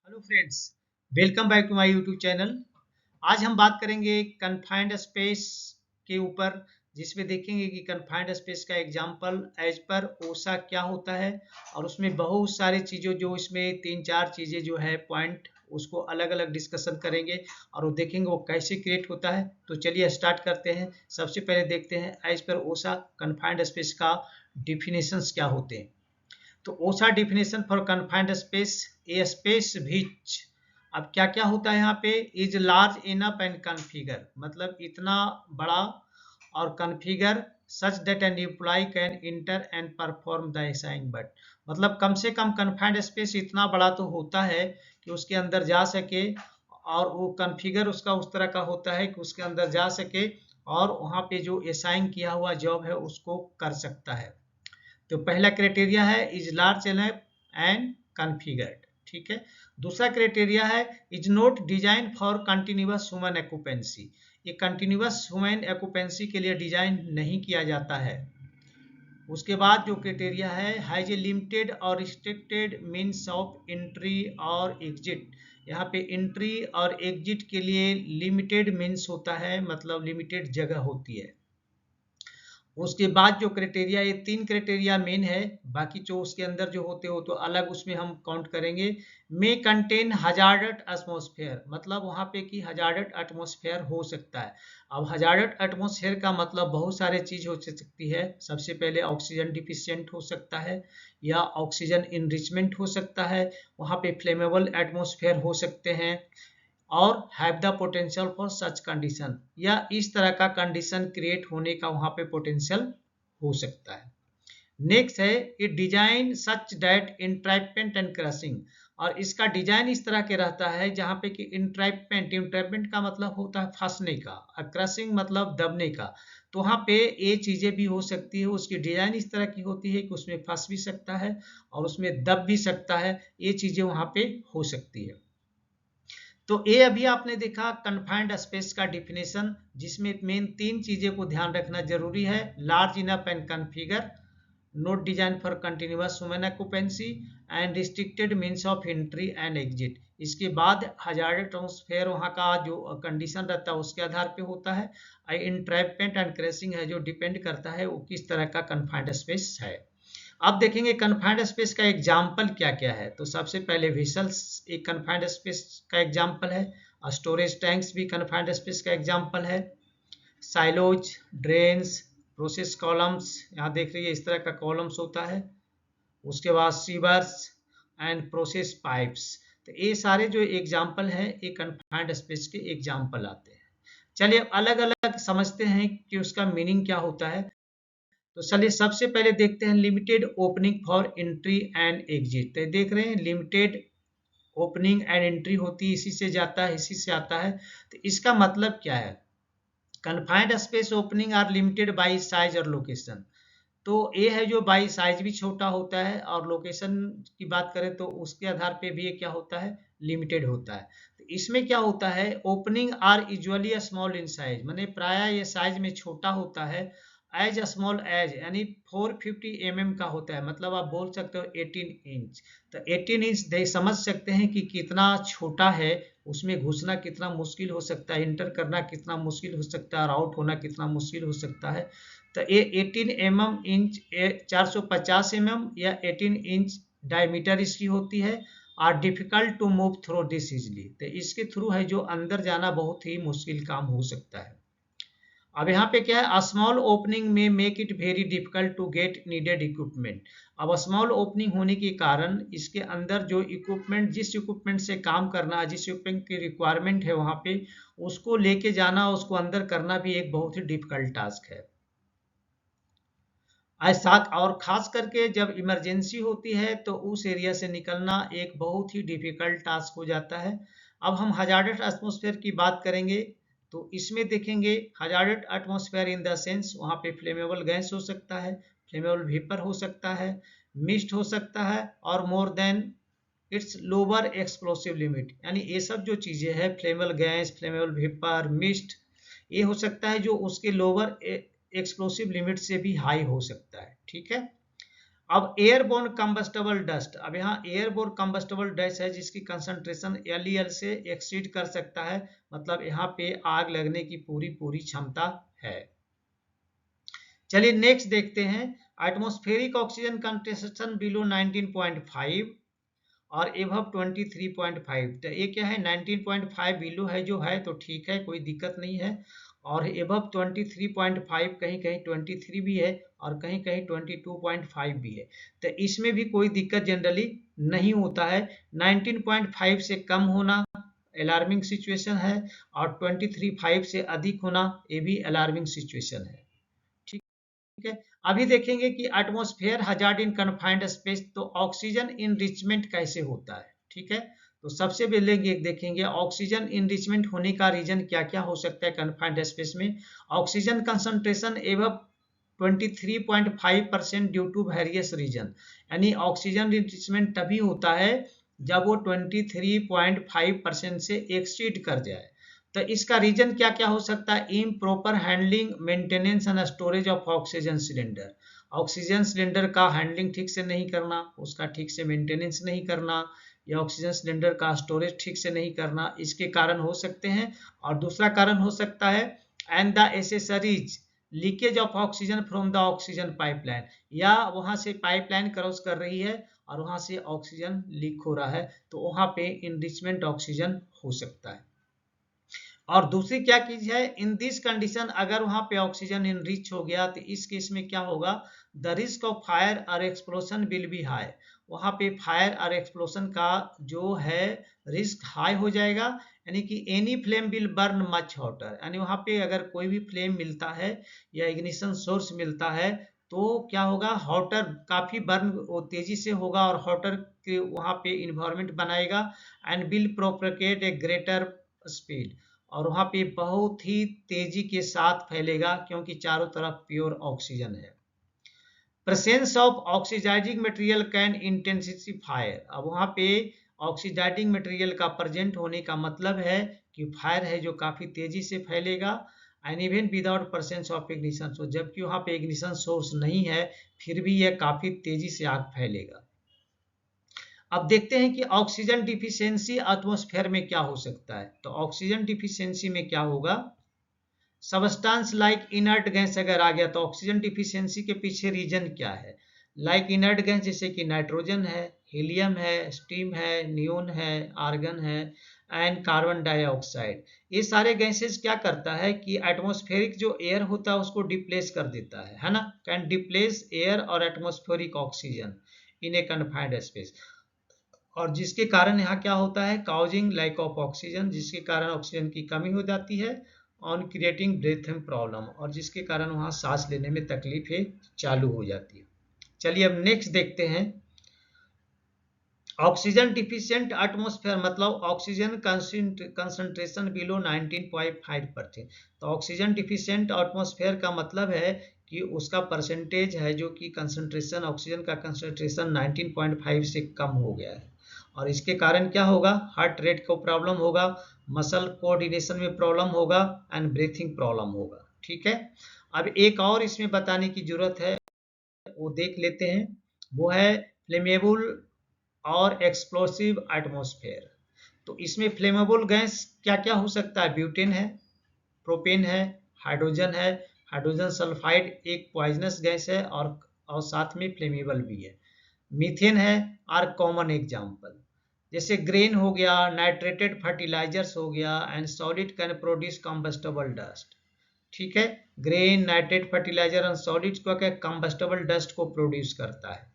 Hello friends, welcome back to my YouTube channel. आज हम बात करेंगे कन्फाइंड स्पेस के ऊपर, जिसमें देखेंगे कि कन्फाइंड स्पेस का एग्जांपल एज पर ओसा क्या होता है और उसमें बहुत सारी चीज़ें जो इसमें तीन चार चीज़ें जो है पॉइंट उसको अलग अलग डिस्कशन करेंगे और वो देखेंगे वो कैसे क्रिएट होता है। तो चलिए स्टार्ट करते हैं। सबसे पहले देखते हैं एज पर ओसा कन्फाइंड स्पेस का डिफिनेशंस क्या होते हैं। तो OSHA definition for confined space, a space which, अब क्या क्या होता है यहाँ पे, is large enough and configure, मतलब इतना बड़ा और configure such that an employee can enter and perform the assignment, मतलब कम से कम कन्फाइंड स्पेस इतना बड़ा तो होता है कि उसके अंदर जा सके और वो कन्फिगर उसका उस तरह का होता है कि उसके अंदर जा सके और वहाँ पे जो असाइन किया हुआ जॉब है उसको कर सकता है। तो पहला क्राइटेरिया है is large enough and configured, ठीक है। दूसरा क्राइटेरिया है is not design for continuous human occupancy, ये कंटिन्यूअस ह्यूमन ऑक्यूपेंसी के लिए डिजाइन नहीं किया जाता है। उसके बाद जो क्राइटेरिया है हैज ए लिमिटेड और रिस्ट्रिक्टेड मीन्स ऑफ एंट्री और एग्जिट, यहाँ पे एंट्री और एग्जिट के लिए लिमिटेड मीन्स होता है, मतलब लिमिटेड जगह होती है। उसके बाद जो क्राइटेरिया, ये तीन क्राइटेरिया मेन है, बाकी जो उसके अंदर जो होते हो तो अलग उसमें हम काउंट करेंगे। मे कंटेन हजार्डट एटमॉस्फेयर, मतलब वहाँ पे कि हजार्डट एटमॉस्फेयर हो सकता है। अब हजार्डट एटमॉस्फेयर का मतलब बहुत सारे चीज हो सकती है। सबसे पहले ऑक्सीजन डिफिशियंट हो सकता है या ऑक्सीजन इनरिचमेंट हो सकता है, वहाँ पे फ्लेमेबल एटमॉस्फेयर हो सकते हैं और have the potential for such condition, या इस तरह का कंडीशन क्रिएट होने का वहां पे पोटेंशियल हो सकता है। नेक्स्ट है it design such that entrapment and crushing, और इसका डिजाइन इस तरह के रहता है जहां पे कि इंट्रैपमेंट, इंट्रैपमेंट का मतलब होता है फंसने का और क्रशिंग मतलब दबने का। तो वहां पे ये चीजें भी हो सकती है, उसकी डिजाइन इस तरह की होती है कि उसमें फंस भी सकता है और उसमें दब भी सकता है, ये चीजें वहां पे हो सकती है। तो ये अभी आपने देखा कन्फाइंड स्पेस का डिफिनेशन, जिसमें मेन तीन चीजें को ध्यान रखना जरूरी है। Large enough and configure, note design for continuous human occupancy and restricted means of entry and exit. इसके बाद हजार्ड ट्रांसफेयर वहाँ का जो कंडीशन रहता है उसके आधार पे होता है। इंट्रैपमेंट एंड क्रैशिंग है जो डिपेंड करता है वो किस तरह का कन्फाइंड स्पेस है। अब देखेंगे कन्फाइंड स्पेस का एग्जाम्पल क्या क्या है। तो सबसे पहले वेसल्स एक कन्फाइंड स्पेस का एग्जाम्पल है, स्टोरेज टैंक्स भी कन्फाइंड स्पेस का एग्जाम्पल है, साइलोज, ड्रेन्स, प्रोसेस कॉलम्स, यहाँ देख रही है इस तरह का कॉलम्स होता है। उसके बाद सीवर्स एंड प्रोसेस पाइप्स। तो ये सारे जो एग्जाम्पल है ये कन्फाइंड स्पेस के एग्जाम्पल आते हैं। चलिए अलग अलग समझते हैं कि उसका मीनिंग क्या होता है। तो चलिए सबसे पहले देखते हैं limited opening for entry and exit. तो देख रहे हैं लिमिटेड ओपनिंग एंड एंट्री होती है, इसी से जाता है इसी से आता है। तो इसका मतलब क्या है, confined space opening are limited by size और लोकेशन। तो ये है जो बाई साइज भी छोटा होता है और लोकेशन की बात करें तो उसके आधार पे भी ये क्या होता है, लिमिटेड होता है। तो इसमें क्या होता है, opening are usually small in size, माने प्राय ये साइज में छोटा होता है। एज स्मॉल एज यानी 450 का होता है, मतलब आप बोल सकते हो 18 इंच। तो 18 इंच दे समझ सकते हैं कि कितना छोटा है, उसमें घुसना कितना मुश्किल हो सकता है, इंटर करना कितना मुश्किल हो सकता है और आउट होना कितना मुश्किल हो सकता है। तो ये 18 इंच 450 या 18 इंच डायमीटर इसकी होती है और difficult to move through this easily, तो इसके थ्रू है जो अंदर जाना बहुत ही मुश्किल काम हो सकता है। अब यहाँ पे क्या है, स्मॉल ओपनिंग में make it very difficult to get needed equipment. अब स्मॉल ओपनिंग होने के कारण इसके अंदर जो इक्विपमेंट, जिस इक्विपमेंट से काम करना है, जिस इक्विपमेंट की रिक्वायरमेंट है वहाँ पे उसको लेके जाना, उसको अंदर करना भी एक बहुत ही डिफिकल्ट टास्क है। ऐसा और खास करके जब इमरजेंसी होती है तो उस एरिया से निकलना एक बहुत ही डिफिकल्ट टास्क हो जाता है। अब हम हजार्डस एटमॉस्फेयर की बात करेंगे तो इसमें देखेंगे hazardous atmosphere in the sense वहाँ पे फ्लेमेबल गैस हो सकता है, फ्लेमेबल वेपर हो सकता है, मिस्ट हो सकता है और more than it's lower explosive limit, यानी ये सब जो चीज़ें हैं flammable gas, flammable vapour, mist, ये हो सकता है जो उसके लोअर एक्सप्लोसिव लिमिट से भी हाई हो सकता है, ठीक है। अब एयरबोर्न कंबस्टेबल डस्ट, अब यहाँ एयरबोर्न कंबस्टेबल डस्ट है जिसकी कंसंट्रेशन LEL से एक्सीड कर सकता है, मतलब यहाँ पे आग लगने की पूरी पूरी क्षमता है। चलिए नेक्स्ट देखते हैं, एटमॉस्फेरिक ऑक्सीजन कंसंट्रेशन बिलो 19.5 और एबव 23.5। तो ये क्या है, 19.5 बिलो है जो है तो ठीक है, कोई दिक्कत नहीं है, और एबव 23.5, कहीं कहीं 23 भी है और कहीं कहीं 22.5 भी है, तो इसमें भी कोई दिक्कत जनरली नहीं होता है। 19.5 से कम होना अलार्मिंग सिचुएशन है, और 23.5 से अधिक होना ये भी अलार्मिंग सिचुएशन है। ठीक है, अभी देखेंगे कि एटमॉस्फेयर हजार्ड इन कन्फाइंड स्पेस, तो ऑक्सीजन इनरिचमेंट कैसे होता है। ठीक है, तो सबसे पहले देखेंगे ऑक्सीजन इनरिचमेंट होने का रीजन क्या क्या हो सकता है कन्फाइंड स्पेस में। ऑक्सीजन कंसंट्रेशन एवं 23.5% ड्यू टू वेरियस रीजन, यानी ऑक्सीजन इनरिचमेंट तभी होता है जब वो 23.5% से एक्सीड कर जाए। तो इसका रीजन क्या क्या हो सकता है, इम proper handling, maintenance and storage of oxygen cylinder, oxygen cylinder का हैंडलिंग ठीक से नहीं करना, उसका ठीक से मेंटेनेंस नहीं करना, या ऑक्सीजन सिलेंडर का स्टोरेज ठीक से नहीं करना, इसके कारण हो सकते हैं। और दूसरा कारण हो सकता है and the accessories leakage of oxygen from the oxygen pipeline, या वहां से पाइपलाइन क्रॉस कर रही है और वहां से ऑक्सीजन लीक हो रहा है, तो वहां पे इनरिचमेंट ऑक्सीजन हो सकता है। और दूसरी क्या चीज है, इन दिस कंडीशन अगर वहां पे ऑक्सीजन इनरिच हो गया तो इस केस में क्या होगा, द रिस्क ऑफ फायर और एक्सप्लोशन विल बी हाई, वहां पे फायर और एक्सप्लोशन का जो है रिस्क हाई हो जाएगा, यानी कि any flame will burn much hotter, यानी वहां पे अगर कोई भी फ्लेम मिलता है या इग्निशन सोर्स मिलता है तो क्या होगा, हॉटर काफी बर्न तेजी से होगा और हॉटर के वहां पे इन्वायरमेंट बनाएगा, and will propagate A greater speed, और वहां पे बहुत ही तेजी के साथ फैलेगा क्योंकि चारों तरफ प्योर ऑक्सीजन है। Presence of oxidising material can intensify, अब वहां पे ऑक्सीडाइजिंग मटेरियल का प्रेजेंट होने का मतलब है कि फायर है जो काफी तेजी से फैलेगा, and even without presence of ignition source, जबकि वहां पे इग्निशन सोर्स नहीं है फिर भी यह काफी तेजी से आग फैलेगा। अब देखते हैं कि ऑक्सीजन डिफिशियंसी एटमॉस्फेयर में क्या हो सकता है। तो ऑक्सीजन डिफिशियंसी में क्या होगा, सबस्टांस लाइक इनर्ट गैस अगर आ गया तो ऑक्सीजन डिफिशियंसी के पीछे रीजन क्या है, लाइक इनर्ट गैस जैसे कि नाइट्रोजन है, हीलियम है, स्टीम है, नियोन है, आर्गन है एंड कार्बन डाइऑक्साइड, ये सारे गैसेस क्या करता है कि एटमॉस्फेरिक जो एयर होता है उसको डिप्लेस कर देता है ना, कैन डिप्लेस एयर और atmospheric oxygen in A confined space, और जिसके कारण यहाँ क्या होता है, काउजिंग लैक ऑफ ऑक्सीजन, जिसके कारण ऑक्सीजन की कमी हो जाती है, ऑन क्रिएटिंग ब्रीथिंग प्रॉब्लम, और जिसके कारण वहाँ सांस लेने में तकलीफें चालू हो जाती है। चलिए अब नेक्स्ट देखते हैं, ऑक्सीजन डिफिशियंट एटमॉस्फेयर मतलब ऑक्सीजन कंसंट्रेशन बिलो 19.5%, तो ऑक्सीजन डिफिशियंट एटमॉस्फेयर का मतलब है कि उसका परसेंटेज है जो कि कंसंट्रेशन, ऑक्सीजन का कंसंट्रेशन 19.5 से कम हो गया है, और इसके कारण क्या होगा, हार्ट रेट को प्रॉब्लम होगा, मसल कोऑर्डिनेशन में प्रॉब्लम होगा एंड ब्रीथिंग प्रॉब्लम होगा। ठीक है, अब एक और इसमें बताने की जरूरत है, वो देख लेते हैं, वो है फ्लेमेबल और एक्सप्लोसिव एटमॉस्फेयर। तो इसमें फ्लेमेबल गैस क्या क्या हो सकता है, ब्यूटेन है, प्रोपेन है, हाइड्रोजन है, हाइड्रोजन सल्फाइड एक पॉइजनस गैस है और साथ में फ्लेमेबल भी है, मीथेन है, आर कॉमन एग्जाम्पल, जैसे ग्रेन हो गया, नाइट्रेटेड फर्टिलाइजर्स हो गया, and solid can produce combustible dust. ठीक है, grain, nitrate fertiliser and solid को क्या कम्बस्टेबल डस्ट को प्रोड्यूस करता है।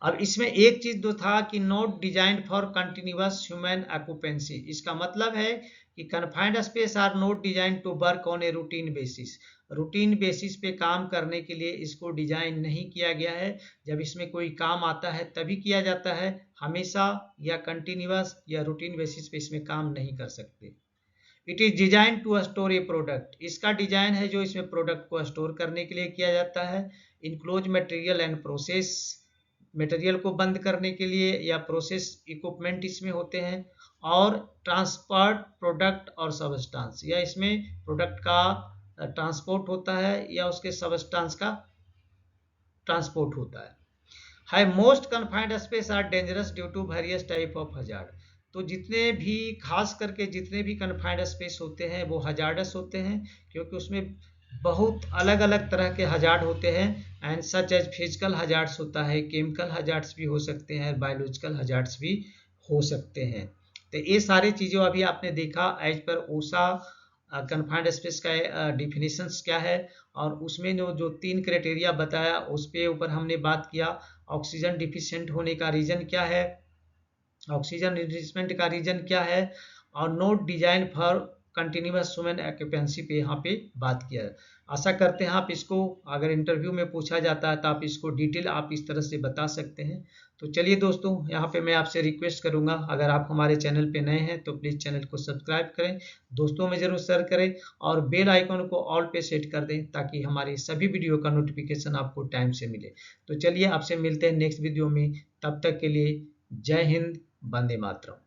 अब इसमें एक चीज जो था कि not design for continuous human occupancy, इसका मतलब है कि confined space are not design to work on a routine basis, routine basis पे काम करने के लिए इसको डिजाइन नहीं किया गया है, जब इसमें कोई काम आता है तभी किया जाता है, हमेशा या कंटिन्यूअस या रूटीन बेसिस पे इसमें काम नहीं कर सकते। It is design to store a product, इसका डिजाइन है जो इसमें प्रोडक्ट को स्टोर करने के लिए किया जाता है, enclose material and process, material को बंद करने के लिए या प्रोसेस इक्विपमेंट इसमें होते हैं, और ट्रांसपोर्ट प्रोडक्ट और सबस्टांस, या इसमें प्रोडक्ट का ट्रांसपोर्ट होता है या उसके सबस्टांस का ट्रांसपोर्ट होता है। High most confined space are dangerous due to various type of hazard. तो जितने भी खास करके जितने भी कन्फाइंड स्पेस होते हैं वो हजार्डस होते हैं, क्योंकि उसमें बहुत अलग अलग तरह के हजार्ड होते हैं। And such as physical hazards होता है, केमिकल हजार्ड्स भी हो सकते हैं, बायोलॉजिकल हजार्ड्स भी हो सकते हैं। तो ये सारी चीज़ों अभी आपने देखा एज पर ओसा कन्फाइंड स्पेस का डिफिनीशंस क्या है, और उसमें जो 3 क्राइटेरिया बताया उस पे ऊपर हमने बात किया। ऑक्सीजन डिफिशिएंट होने का रीजन क्या है, ऑक्सीजन रिप्लेसमेंट का रीजन क्या है, और note design for continuous human occupancy पे यहाँ पे बात किया है। आशा करते हैं आप इसको अगर इंटरव्यू में पूछा जाता है तो आप इसको डिटेल आप इस तरह से बता सकते हैं। तो चलिए दोस्तों, यहाँ पे मैं आपसे रिक्वेस्ट करूंगा, अगर आप हमारे चैनल पे नए हैं तो प्लीज़ चैनल को सब्सक्राइब करें, दोस्तों में ज़रूर शेयर करें, और बेल आइकन को ऑल पे सेट कर दें ताकि हमारी सभी वीडियो का नोटिफिकेशन आपको टाइम से मिले। तो चलिए आपसे मिलते हैं नेक्स्ट वीडियो में, तब तक के लिए जय हिंद, वंदे मातरम।